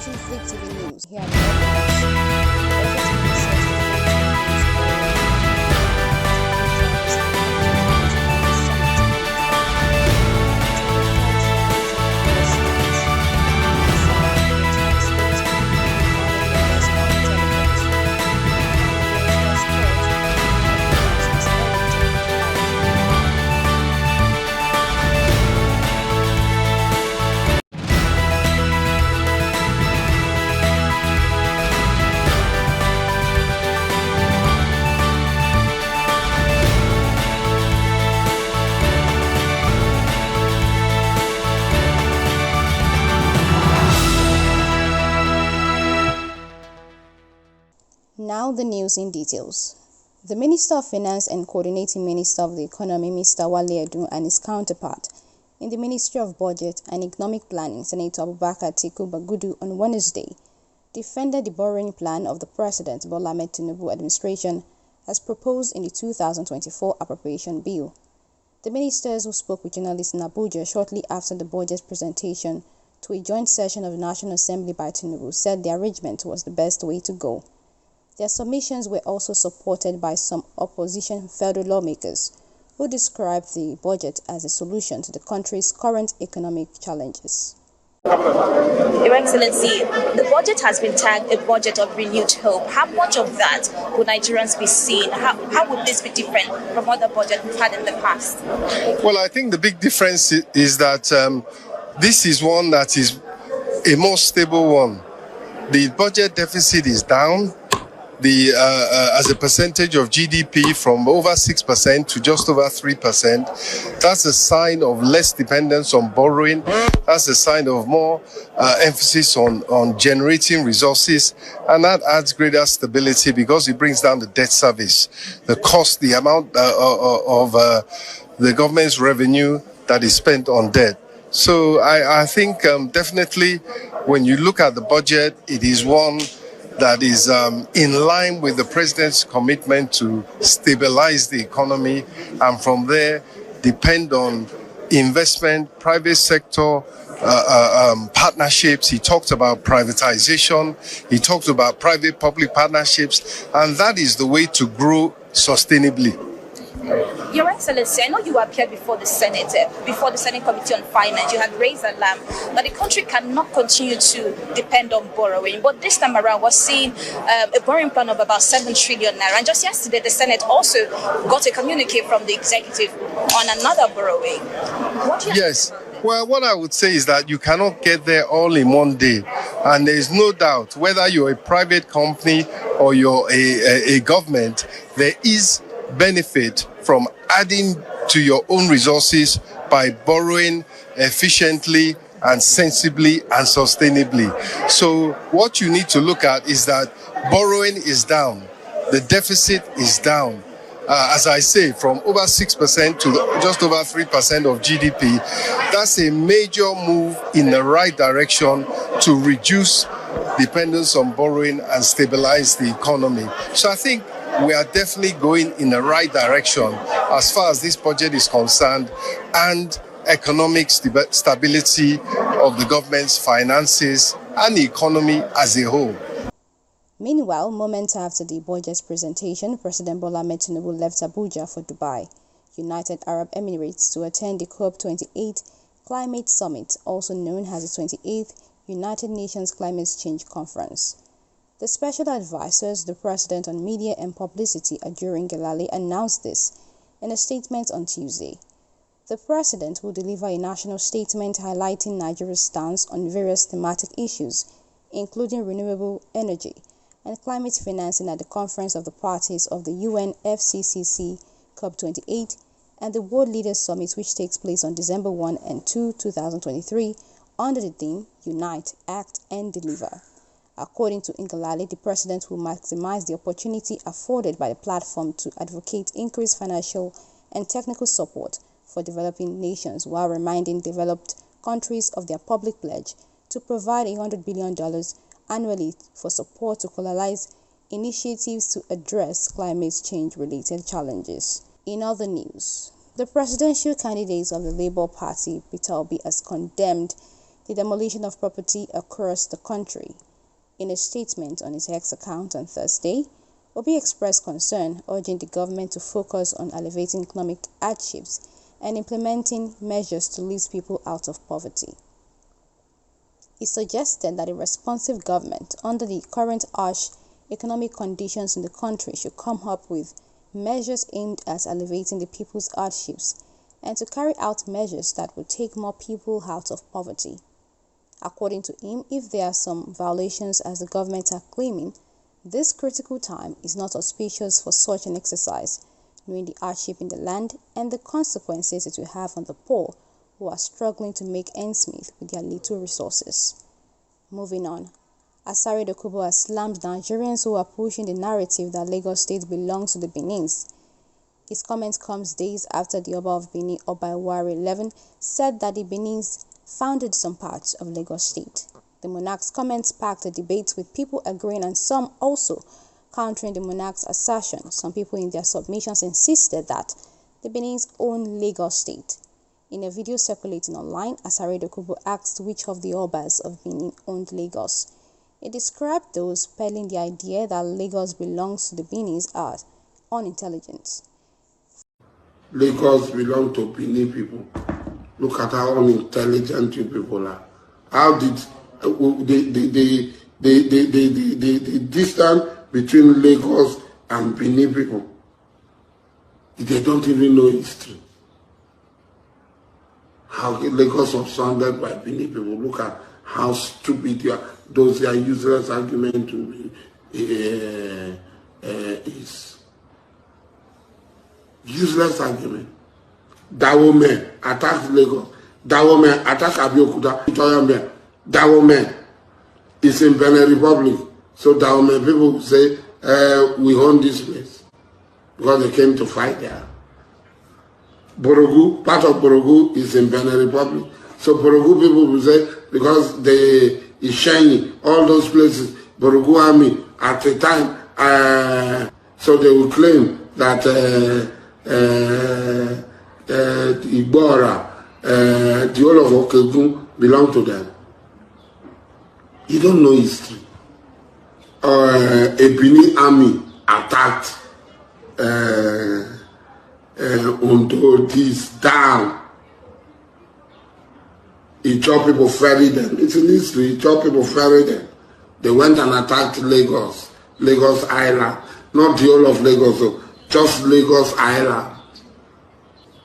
Watching Flip TV News, here are the headlines. Now the news in details. The Minister of Finance and Coordinating Minister of the Economy, Mr. Wale Edun, and his counterpart in the Ministry of Budget and Economic Planning, Senator Abubakar Atiku Bagudu, on Wednesday, defended the borrowing plan of the President Bola Ahmed Tinubu administration as proposed in the 2024 Appropriation Bill. The ministers, who spoke with journalists in Abuja shortly after the budget presentation to a joint session of the National Assembly by Tinubu, said the arrangement was the best way to go. Their submissions were also supported by some opposition federal lawmakers who described the budget as a solution to the country's current economic challenges. Your Excellency, the budget has been tagged a budget of renewed hope. How much of that would Nigerians be seeing? How would this be different from other budgets we've had in the past? Well, I think the big difference is that this is one that is a more stable one. The budget deficit is down. As a percentage of GDP from over 6% to just over 3%. That's a sign of less dependence on borrowing. That's a sign of more emphasis on generating resources. And that adds greater stability because it brings down the debt service, the cost, the amount of the government's revenue that is spent on debt. So I think definitely when you look at the budget, it is one that is in line with the president's commitment to stabilize the economy, and from there depend on investment, private sector partnerships. He talked about privatization, he talked about private-public partnerships, and that is the way to grow sustainably. Your Excellency, I know you appeared before the Senate Committee on Finance. You had raised alarm that the country cannot continue to depend on borrowing. But this time around, we're seeing a borrowing plan of about 7 trillion naira. And just yesterday, the Senate also got a communique from the executive on another borrowing. Yes. Well, what I would say is that you cannot get there all in one day. And there is no doubt, whether you're a private company or you're a government, there is benefit from adding to your own resources by borrowing efficiently and sensibly and sustainably. So what you need to look at is that borrowing is down, the deficit is down. As I say, from over 6% to just over 3% of GDP. That's a major move in the right direction to reduce dependence on borrowing and stabilize the economy. So I think we are definitely going in the right direction as far as this budget is concerned, and economic stability of the government's finances and the economy as a whole. Meanwhile, moments after the budget's presentation, President Bola Ahmed Tinubu left Abuja for Dubai, United Arab Emirates, to attend the COP28 Climate Summit, also known as the 28th United Nations Climate Change Conference. The special advisors, the President on Media and Publicity, Ajurin Gelale, announced this in a statement on Tuesday. The President will deliver a national statement highlighting Nigeria's stance on various thematic issues, including renewable energy and climate financing, at the Conference of the Parties of the UNFCCC COP28 and the World Leaders Summit, which takes place on December 1 and 2, 2023, under the theme Unite, Act and Deliver. According to Ngelale, the President will maximize the opportunity afforded by the platform to advocate increased financial and technical support for developing nations, while reminding developed countries of their public pledge to provide $100 billion annually for support to coalize initiatives to address climate change-related challenges. In other news, the presidential candidate of the Labour Party, Peter Obi, has condemned the demolition of property across the country. In a statement on his X account on Thursday, Obi expressed concern, urging the government to focus on alleviating economic hardships and implementing measures to lift people out of poverty. He suggested that a responsive government, under the current harsh economic conditions in the country, should come up with measures aimed at alleviating the people's hardships and to carry out measures that would take more people out of poverty. According to him, if there are some violations as the government are claiming, this critical time is not auspicious for such an exercise, knowing the hardship in the land and the consequences it will have on the poor who are struggling to make ends meet with their little resources. Moving on, Asari Dokubo has slammed Nigerians who are pushing the narrative that Lagos State belongs to the Benins. His comment comes days after the Oba of Benin, Oba Iwari 11, said that the Benins founded some parts of Lagos State. The monarch's comments sparked a debate, with people agreeing and some also countering the monarch's assertion. Some people in their submissions insisted that the Benins own Lagos State. In a video circulating online, Asari Dokubo asked which of the Obas of Benin owned Lagos. He described those peddling the idea that Lagos belongs to the Benins as unintelligent. Lagos belongs to Benin people. Look at how unintelligent you people are. How did the distance between Lagos and Benin people? They don't even know history. How Lagos was founded by Benin people. Look at how stupid you are. Those are useless argument to me is useless argument. Dawome attacked Lagos. Dawome attacked Abeokuta. Dawome is in Benin Republic. So Dawome people say, we own this place because they came to fight there. Borogu, part of Borogu is in Benin Republic. So Borogu people will say, because they is shiny, all those places, Borogu army at the time, so they will claim that Igbora, the whole of Okegun belong to them. You don't know history. A Benin army attacked Ondo, this down. He chopped people, ferried them. It's in history. He chopped people, ferried them. They went and attacked Lagos, Lagos Island. Not the whole of Lagos, just Lagos Island.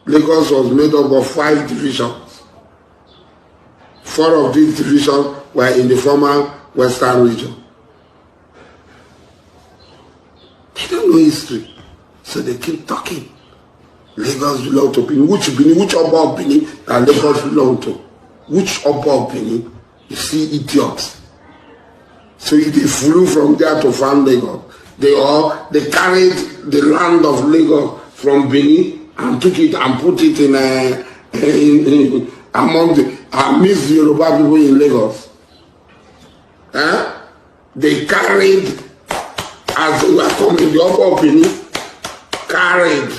Lagos was made up of 5 divisions. 4 of these divisions were in the former Western region. They don't know history, so they keep talking. Lagos belong to Benin. Which Benin? Which Oba of Benin that Lagos belong to? Which Oba of Benin? You see idiots. So they flew from there to found Lagos. They carried the land of Lagos from Benin and took it and put it in among the amidst the Yoruba people in Lagos. They carried, as they were coming, the Oba of Benin carried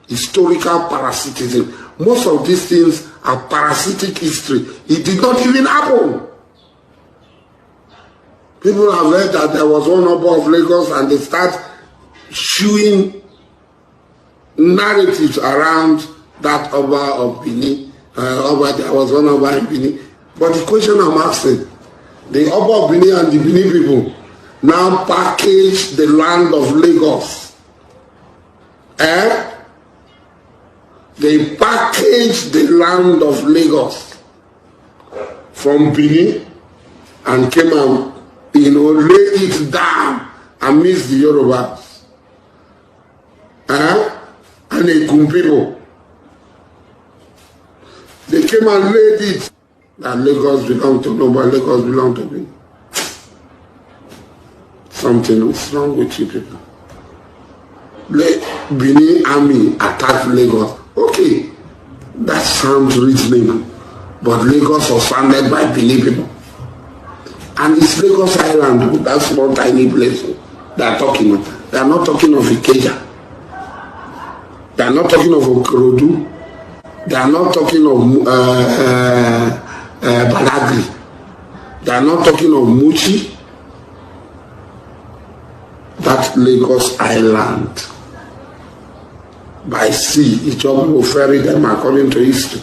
historical parasitism. Most of these things are parasitic history. It did not even happen. People have heard that there was one Oba of Lagos and they start showing narratives around that Oba of Benin. There was one Oba in Benin. But the question I'm asking, the Oba of Benin and the Benin people now package the land of Lagos. They packaged the land of Lagos from Benin and came and, laid it down amidst the Yorubas. And the Gun people. They came and laid it that Lagos belonged to nobody, Lagos belonged to Benin. Something is wrong with you people. Benin army attacked Lagos. Okay, that sounds reasonable, but Lagos was founded by Benin people. And it's Lagos Island, that small tiny place they are talking of. They are not talking of Ikeja. They are not talking of Okorodu. They are not talking of Badagry. They are not talking of Muchi, that Lagos Island. By sea, Ijaw people ferry them according to history.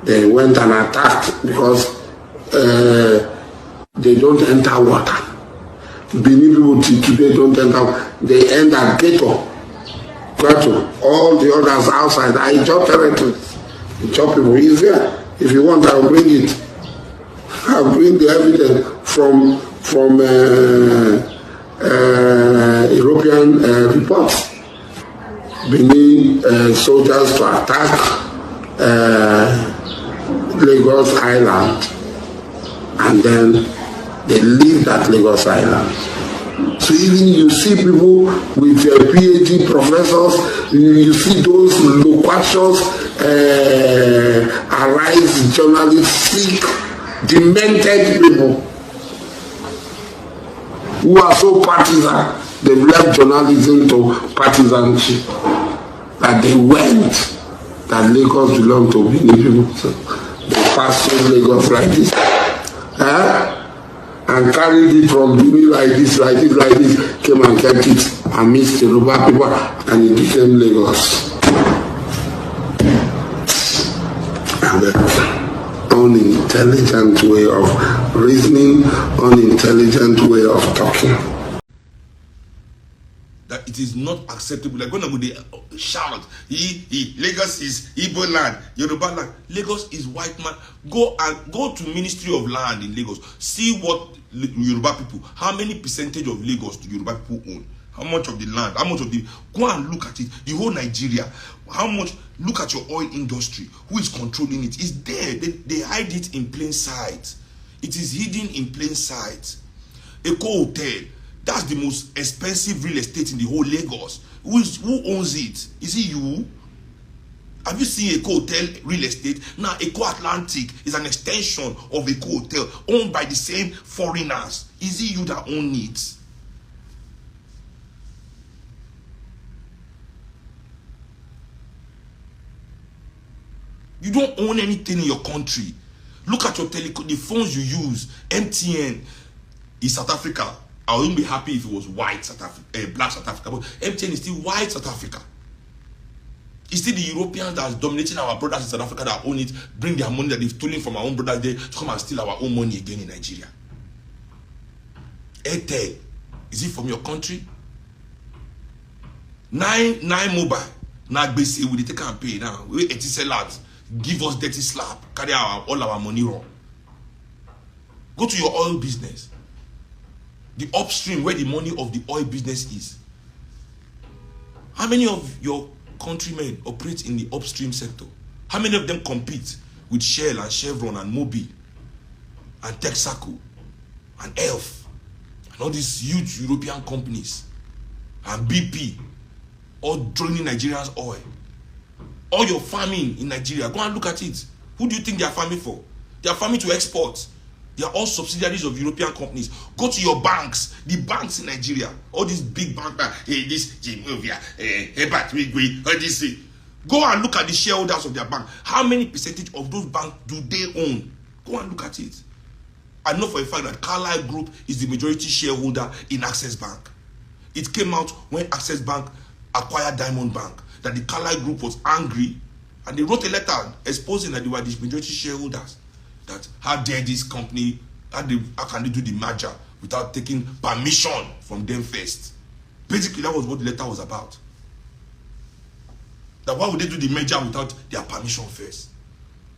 They went and attacked because they don't enter water. Benin people today don't enter. They end at Ghetto. All the others outside are Ijaw territories. Ijaw people is there. If you want, I'll bring it. I'll bring the evidence from European reports. Benin soldiers to attack Lagos Island, and then they leave that Lagos Island. So even you see people with PhD professors, you see those loquacious, arise journalists, sick, demented people who are so partisan. They've left journalism to partisanship. That they went, that Lagos belonged to many people. So they passed through Lagos like this. And carried it from Benin like this, came and kept it amidst the Yoruba people, and it became Lagos. Unintelligent way of reasoning, unintelligent way of talking. That it is not acceptable. Like when I go shout, Lagos is Igbo land, Yoruba land. Lagos is white man. Go to Ministry of Land in Lagos. See what Yoruba people, how many percentage of Lagos do Yoruba people own? How much of the land? How much of the? Go and look at it. The whole Nigeria. How much? Look at your oil industry. Who is controlling it? It's there. They hide it in plain sight. It is hidden in plain sight. Eco Hotel. That's the most expensive real estate in the whole Lagos. Who owns it? Is it you? Have you seen Eco Hotel real estate? Now, Eco Atlantic is an extension of Eco Hotel owned by the same foreigners. Is it you that own it? You don't own anything in your country. Look at your the phones you use. MTN is South Africa. I wouldn't be happy if it was white South Africa, black South Africa, but MTN is still white South Africa. It's still the Europeans that's dominating our brothers in South Africa that own it, bring their money that they've stolen from our own brothers there to come and steal our own money again in Nigeria. Airtel, is it from your country? Nine mobile. Now basically we take and pay now. We 80 sellers, give us dirty slap, carry all our money wrong. Go to your oil business. The upstream where the money of the oil business is. How many of your countrymen operate in the upstream sector? How many of them compete with Shell and Chevron and Mobil and Texaco and Elf and all these huge European companies and BP, all draining Nigeria's oil? All your farming in Nigeria, go and look at it. Who do you think they are farming for? They are farming to export. They are all subsidiaries of European companies. Go to your banks, the banks in Nigeria, all these big banks, this Jimovia, all this. Go and look at the shareholders of their bank. How many percentage of those banks do they own? Go and look at it. I know for a fact that Carlyle Group is the majority shareholder in Access Bank. It came out when Access Bank acquired Diamond Bank that the Carlyle Group was angry, and they wrote a letter exposing that they were the majority shareholders. That how dare this company, how can they do the merger without taking permission from them first? Basically, that was what the letter was about. That why would they do the merger without their permission first?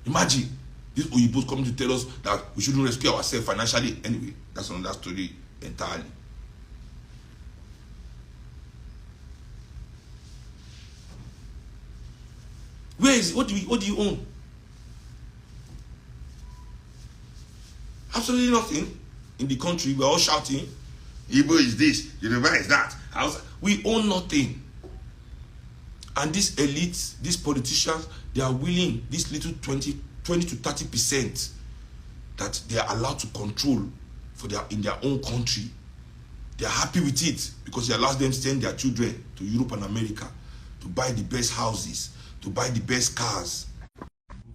Imagine these Oyibos coming to tell us that we shouldn't rescue ourselves financially. Anyway, that's another story entirely. Where is it? What do you own? Absolutely nothing. In the country, we're all shouting, Igbo is this, Yoruba is that. We own nothing. And these elites, these politicians, they are willing, this little 20 to 30% that they are allowed to control in their own country. They are happy with it because it allows them to send their children to Europe and America to buy the best houses, to buy the best cars.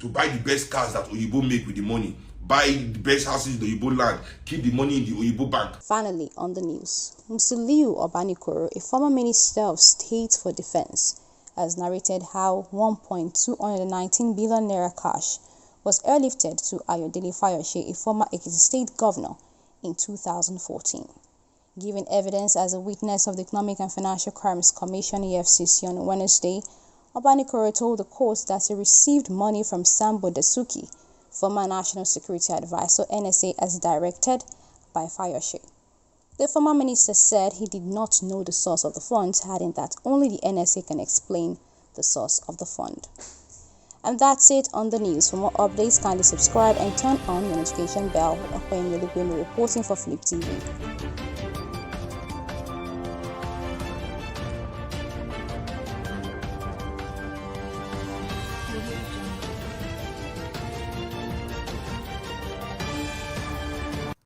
to buy the best cars that Oyibo make with the money, buy the best houses in the Oyibo land, keep the money in the Oyibo bank. Finally, on the news, Musiliu Obanikoro, a former Minister of State for Defense, has narrated how 1.219 billion naira cash was airlifted to Ayodele Fayose, a former Ekiti State governor, in 2014. Giving evidence as a witness of the Economic and Financial Crimes Commission (EFCC) on Wednesday, Obanikoro told the court that he received money from Sambo Dasuki, former National Security Advisor (NSA), as directed by Fayose. The former minister said he did not know the source of the funds, adding that only the NSA can explain the source of the fund. And that's it on the news. For more updates, kindly subscribe and turn on your notification bell. Reporting for Flip TV.